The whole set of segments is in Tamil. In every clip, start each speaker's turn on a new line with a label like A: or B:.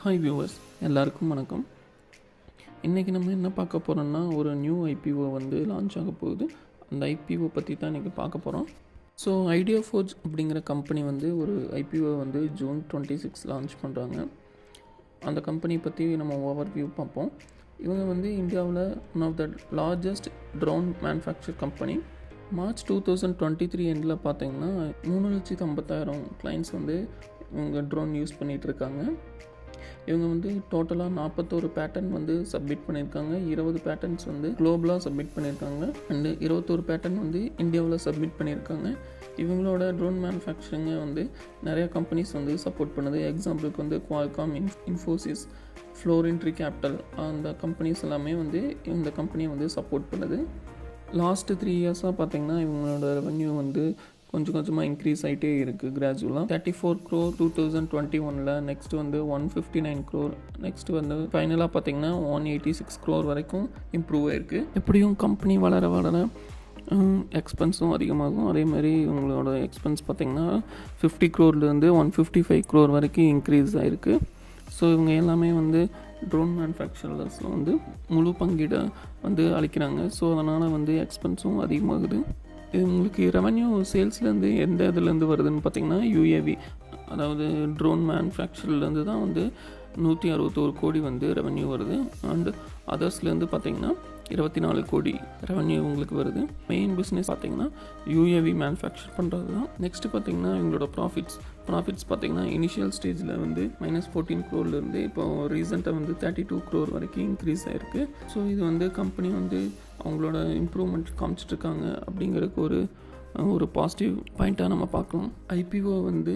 A: ஹாய் வியூவர்ஸ், எல்லாருக்கும் வணக்கம். இன்றைக்கி நம்ம என்ன பார்க்க போகிறோம்னா, ஒரு நியூ ஐபிஓ வந்து லான்ச் ஆக போகுது. அந்த ஐபிஓ பற்றி தான் இன்றைக்கி பார்க்க போகிறோம். ஸோ ஐடியாஃபோர்ஜ் அப்படிங்கிற கம்பெனி வந்து ஒரு ஐபிஓ வந்து June 26 லான்ச் பண்ணுறாங்க. அந்த கம்பெனி பற்றி நம்ம ஓவர்வியூ பார்ப்போம். இவங்க வந்து இந்தியாவில் one of the largest drone manufacture company. March 2023 எண்டில் பார்த்தீங்கன்னா 3,50,000 கிளைண்ட்ஸ் வந்து இவங்க ட்ரோன் யூஸ் பண்ணிகிட்ருக்காங்க. இவங்க வந்து டோட்டலாக 41 பேட்டன் வந்து சப்மிட் பண்ணியிருக்காங்க. 20 பேட்டன்ஸ் வந்து குளோபலாக சப்மிட் பண்ணியிருக்காங்க. அண்டு 21 பேட்டன் வந்து இந்தியாவில் சப்மிட் பண்ணியிருக்காங்க. இவங்களோட ட்ரோன் மேனுஃபேக்சரிங்கை வந்து நிறையா கம்பெனிஸ் வந்து சப்போர்ட் பண்ணுது. எக்ஸாம்பிளுக்கு வந்து குவால்காம், இன்ஃபோசிஸ், ஃப்ளோரின்ட்ரி கேபிட்டல், அந்த கம்பெனிஸ் எல்லாமே வந்து இந்த கம்பெனியை வந்து சப்போர்ட் பண்ணுது. லாஸ்ட்டு 3 இயர்ஸாக பார்த்திங்கன்னா இவங்களோட ரெவன்யூ வந்து கொஞ்சம் கொஞ்சமாக இன்க்ரீஸ் ஆகிட்டே இருக்குது. கிராஜுவலாக 34 crore 2021, நெக்ஸ்ட் வந்து 159 crore, நெக்ஸ்ட் வந்து ஃபைனலாக பார்த்திங்கன்னா 186 crore வரைக்கும் இம்ப்ரூவ் ஆகிருக்கு. எப்படியும் கம்பெனி வளர வளர எக்ஸ்பென்ஸும் அதிகமாகும். அதேமாதிரி இவங்களோட எக்ஸ்பென்ஸ் பார்த்திங்கன்னா 50 crore 155 crore வரைக்கும் இன்க்ரீஸ் ஆகிருக்கு. ஸோ இவங்க எல்லாமே வந்து ட்ரோன் மேனுஃபேக்சரர்ஸில் வந்து முழு பங்கீடை வந்து அளிக்கிறாங்க. ஸோ அதனால் வந்து எக்ஸ்பென்ஸும் அதிகமாகுது. உங்களுக்கு ரெவன்யூ சேல்ஸ்லேருந்து எந்த இதுலேருந்து வருதுன்னு பார்த்திங்கன்னா UAV, அதாவது ட்ரோன் மேனுஃபேக்சர்லேருந்து தான் வந்து 161 கோடி வந்து ரெவன்யூ வருது. அண்டு அதர்ஸ்லேருந்து பார்த்திங்கன்னா 24 கோடி ரெவன்யூ உங்களுக்கு வருது. மெயின் பிஸ்னஸ் பார்த்திங்கன்னா UAV மேனுஃபேக்சர் பண்ணுறது தான். நெக்ஸ்ட்டு பார்த்திங்கன்னா இவங்களோட ப்ராஃபிட்ஸ் பார்த்திங்கன்னா இனிஷியல் ஸ்டேஜில் வந்து -14 crore இப்போ ரீசெண்டாக வந்து 32 crore வரைக்கும் இன்க்ரீஸ் ஆகிருக்கு. ஸோ இது வந்து கம்பெனி வந்து அவங்களோட இம்ப்ரூவ்மெண்ட் காமிச்சிட்ருக்காங்க அப்படிங்கிறதுக்கு ஒரு பாசிட்டிவ் பாயிண்ட்டாக நம்ம பார்க்கலாம். ஐபிஓ வந்து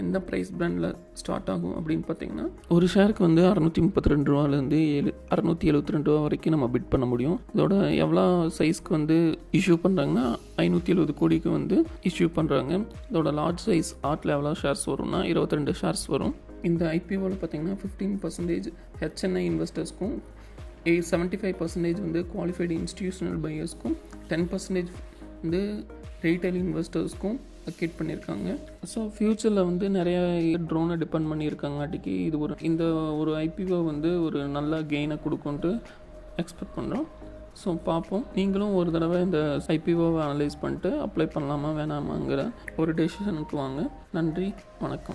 A: எந்த ப்ரைஸ் பிராண்டில் ஸ்டார்ட் ஆகும் அப்படின்னு பார்த்தீங்கன்னா, ஒரு ஷேருக்கு வந்து 632 ரூபாலேருந்து 672 ரூபா வரைக்கும் நம்ம பிட் பண்ண முடியும். இதோட எவ்வளோ சைஸ்க்கு வந்து இஷ்யூ பண்ணுறாங்கன்னா 570 கோடிக்கு வந்து இஷ்யூ பண்ணுறாங்க. இதோட லார்ஜ் சைஸ் ஆர்ட்டில் எவ்வளோ ஷேர்ஸ் வரும்னா 22 ஷேர்ஸ் வரும். இந்த ஐபிஓவில் பார்த்தீங்கன்னா 15% HNI இன்வெஸ்டர்ஸ்க்கும் 75% வந்து குவாலிஃபைடு இன்ஸ்டிடியூஷனல் பையர்ஸ்க்கும் 10% வந்து ரீட்டைல் இன்வெஸ்டர்ஸ்க்கும் அக்கேட் பண்ணியிருக்காங்க. ஸோ ஃப்யூச்சரில் வந்து நிறைய ட்ரோனை டிபெண்ட் பண்ணியிருக்காங்காட்டிக்கு இந்த ஒரு ஐபிஓ வந்து ஒரு நல்ல கெயினை கொடுக்குன்ட்டு எக்ஸ்பெக்ட் பண்ணுறோம். ஸோ பார்ப்போம். நீங்களும் ஒரு தடவை இந்த ஐபிஓவை அனலைஸ் பண்ணிட்டு அப்ளை பண்ணலாமா வேணாமாங்கிற ஒரு டெசிஷனுக்கு வாங்க. நன்றி, வணக்கம்.